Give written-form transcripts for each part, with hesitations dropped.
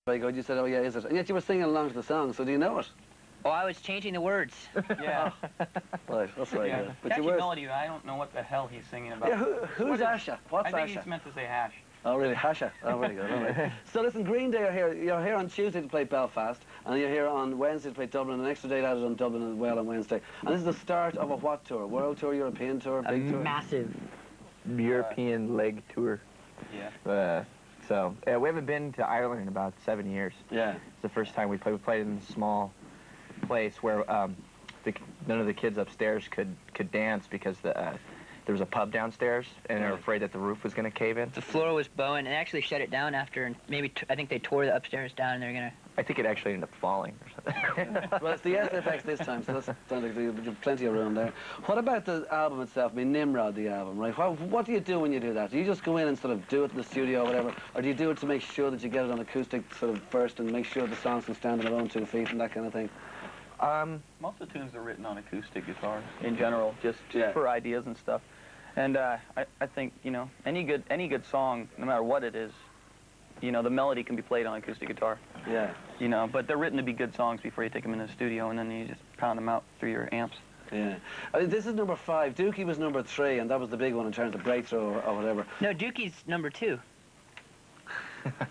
very good. You said, oh yeah, is it? And yet you were singing along to the song, so do you know it? Oh, I was changing the words. Yeah. Right, that's very Yeah. good. But Catchy you were... melody, I don't know what the hell he's singing about. Yeah, who's Asha? What's I think Asha? he's meant to say hash. Oh, really? Hasha. Oh, very good. All right. So listen, Green Day are here. You're here on Tuesday to play Belfast, and you're here on Wednesday to play Dublin, an extra date added on Dublin as well on Wednesday. And this is the start of a what tour? World tour, European tour, big tour? Massive. European leg tour. Yeah. So we haven't been to Ireland in about 7 years. Yeah. It's the first time we played. We played in a small place where none of the kids upstairs could dance because there was a pub downstairs, and they were afraid that the roof was going to cave in. The floor was bowing, and they actually shut it down after, and maybe I think they tore the upstairs down, and they're gonna. I think it actually ended up falling or something. Well, it's the SFX this time, so that's sounds like there's plenty of room there. What about the album itself? I mean, Nimrod, the album, right? What do you do when you do that? Do you just go in and sort of do it in the studio or whatever, or do you do it to make sure that you get it on acoustic sort of first and make sure the songs can stand on their own 2 feet and that kind of thing? Most of the tunes are written on acoustic guitars in general, just Yeah. for ideas and stuff. And I think, you know, any good song, no matter what it is, you know, the melody can be played on acoustic guitar. Yeah. You know, but they're written to be good songs before you take them in the studio, and then you just pound them out through your amps. Yeah. I mean, this is number 5. Dookie was number 3, and that was the big one in terms of breakthrough or whatever. No, Dookie's number 2.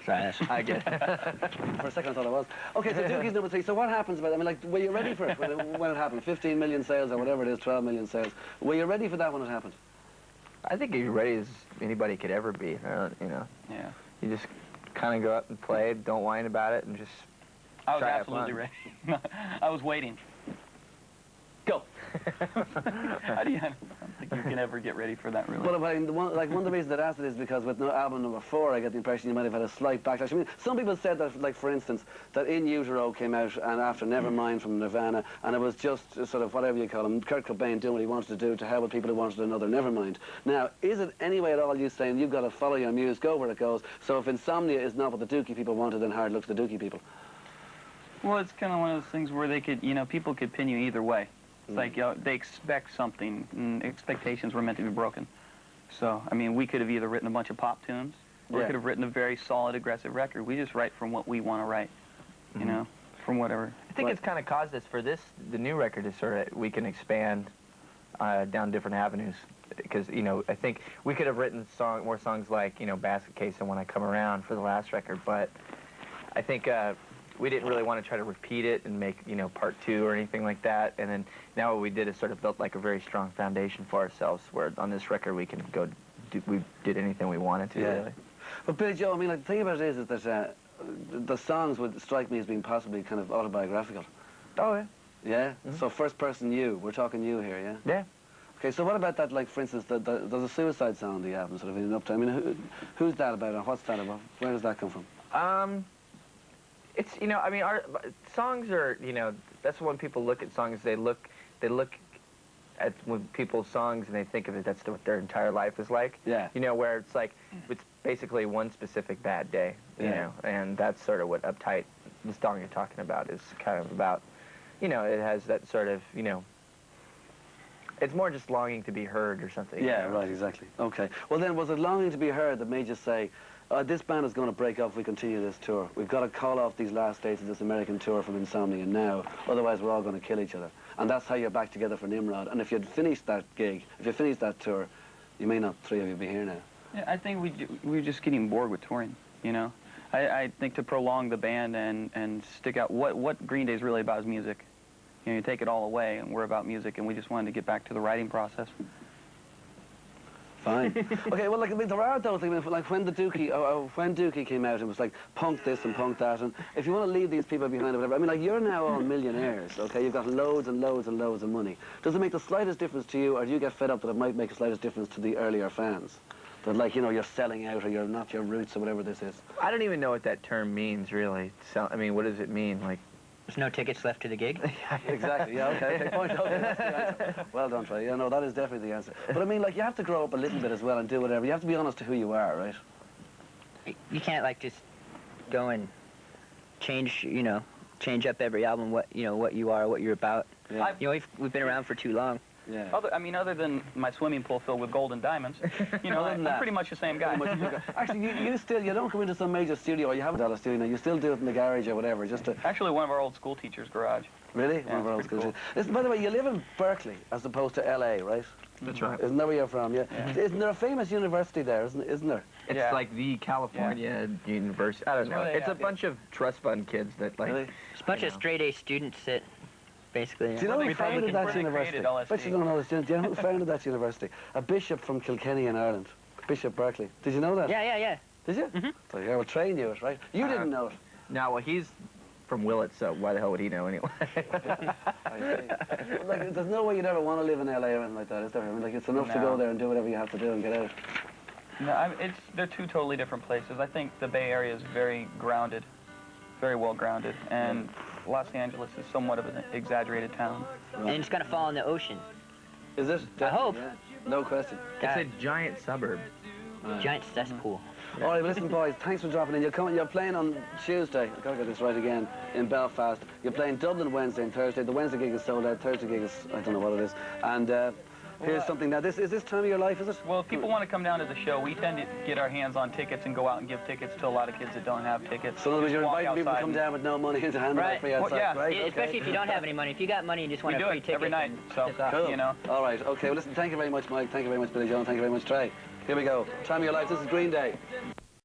Sorry, I get it. For a second I thought it was. Okay, so Dookie's number 3. So what happens about it? I mean, like, were you ready for it when it happened? 15 million sales or whatever it is, 12 million sales. Were you ready for that when it happened? I think you're ready as anybody could ever be. You know. Yeah. You just kind of go up and play, don't whine about it, and just I was try to have absolutely fun. ready. I was waiting. Go. How do you? I don't think you can ever get ready for that, really. Well, one of the reasons I asked it is because with album number 4, I get the impression you might have had a slight backlash. I mean, some people said that, like, for instance, that In Utero came out and after Nevermind from Nirvana, and it was just sort of whatever you call him, Kurt Cobain doing what he wanted to do to hell with people who wanted another Nevermind. Now, is it any way at all you saying you've got to follow your muse, go where it goes, so if Insomnia is not what the Dookie people wanted, then Hard Luck's the Dookie people? Well, it's kind of one of those things where they could, you know, people could pin you either way. It's like, you know, they expect something, and expectations were meant to be broken. So, I mean, we could have either written a bunch of pop tunes, or we could have written a very solid, aggressive record. We just write from what we want to write, you know, from whatever. I think it's kind of caused us for the new record to sort of, we can expand down different avenues. Because, you know, I think we could have written more songs like, you know, Basket Case and When I Come Around for the last record, but I think we didn't really want to try to repeat it and make, you know, part 2 or anything like that. And then now what we did is sort of built like a very strong foundation for ourselves, where on this record we can go, we did anything we wanted to, really. But Billy Joe, I mean, like, the thing about it is that the songs would strike me as being possibly kind of autobiographical. Oh, yeah. Yeah? So first person you, we're talking you here, yeah? Yeah. Okay, so what about that, like, for instance, there's a suicide song on the album, sort of, in up to, I mean, who's that about, and what's that about? Where does that come from? It's, you know, I mean, our songs are, you know, that's when people look at songs, they look at when people's songs and they think of it, that's what their entire life is like. Yeah. You know, where it's like, it's basically one specific bad day, you know, and that's sort of what Uptight, the song you're talking about, is kind of about. You know, it has that sort of, you know, it's more just longing to be heard or something. Yeah, you know? right, exactly. Okay. Well then, was it longing to be heard that made you say, this band is going to break up if we continue this tour. We've got to call off these last dates of this American tour from Insomnia now, otherwise we're all going to kill each other. And that's how you're back together for Nimrod. And if you'd finished that gig, if you finished that tour, you may not, 3 of you, be here now. Yeah, I think we were just getting bored with touring, you know. I think to prolong the band and stick out, what Green Day's really about is music. You know, you take it all away, and we're about music, and we just wanted to get back to the writing process. Fine. Okay, well, like, I mean, there are those, like when the Dookie, when Dookie came out, it was like, punk this and punk that, and if you want to leave these people behind or whatever, I mean, like, you're now all millionaires, okay? You've got loads and loads and loads of money. Does it make the slightest difference to you, or do you get fed up that it might make the slightest difference to the earlier fans? That, like, you know, you're selling out, or you're not your roots, or whatever this is? I don't even know what that term means, really. I mean, what does it mean? Like, There's no tickets left to the gig? Exactly, yeah, okay, point, okay, that's the answer. Well done, Trey. Yeah, no, that is definitely the answer. But I mean, like, you have to grow up a little bit as well and do whatever. You have to be honest to who you are, right? You can't, like, just go and change, you know, change up every album what you are, what you're about. Yeah. You know, we've been around for too long. Yeah. Other than my swimming pool filled with gold and diamonds, you know, Other than I'm that. pretty much the same guy. Actually, you don't go into some major studio, or you have a dollar studio now. You still do it in the garage or whatever, just to... Actually, one of our old school teachers' garage. Really? Yeah, One of our old it's pretty schools. Listen, by the way, you live in Berkeley as opposed to LA, right? That's right. Isn't that where you're from? Yeah. Yeah. Isn't there a famous university there? Isn't there? It's Yeah. like the California University. I don't know. where they It's a have- bunch of trust fund kids that like. Really? It's a bunch of straight-A students that basically... Do you know who founded that where they university? created LSD. Bet you don't know this. Do you know who founded that university? A bishop from Kilkenny in Ireland. Bishop Berkeley. Did you know that? Yeah. Did you? Mm-hmm. So yeah, well, Trey knew it, right? You didn't know it. No, well, he's from Willett, so why the hell would he know anyway? I see. Like, there's no way you'd ever want to live in LA or anything like that, is there? I mean, like, it's enough to No. go there and do whatever you have to do and get out. No, they're two totally different places. I think the Bay Area is very grounded, very well grounded, and Los Angeles is somewhat of an exaggerated town. And it's going to fall in the ocean. Is it? I hope. Yeah. No question. It's a giant suburb. Giant cesspool. All right, well, listen, boys, thanks for dropping in. You're playing on Tuesday. I've got to get this right again, in Belfast. You're playing Dublin Wednesday and Thursday. The Wednesday gig is sold out. Thursday gig is, I don't know what it is. And here's something now. Is this time of your life, is it? Well, if people want to come down to the show, we tend to get our hands on tickets and go out and give tickets to a lot of kids that don't have tickets. So in other words, you're Walk inviting people to outside come and- down with no money and to hand them out Right. free outside, Well, yeah. right? Especially if you don't have any money. If you got money and just want We a do free it ticket. every night, so, Cool. you know. All right, okay. Well, listen, thank you very much, Mike. Thank you very much, Billy Jones. Thank you very much, Trey. Here we go. Time of your life. This is Green Day.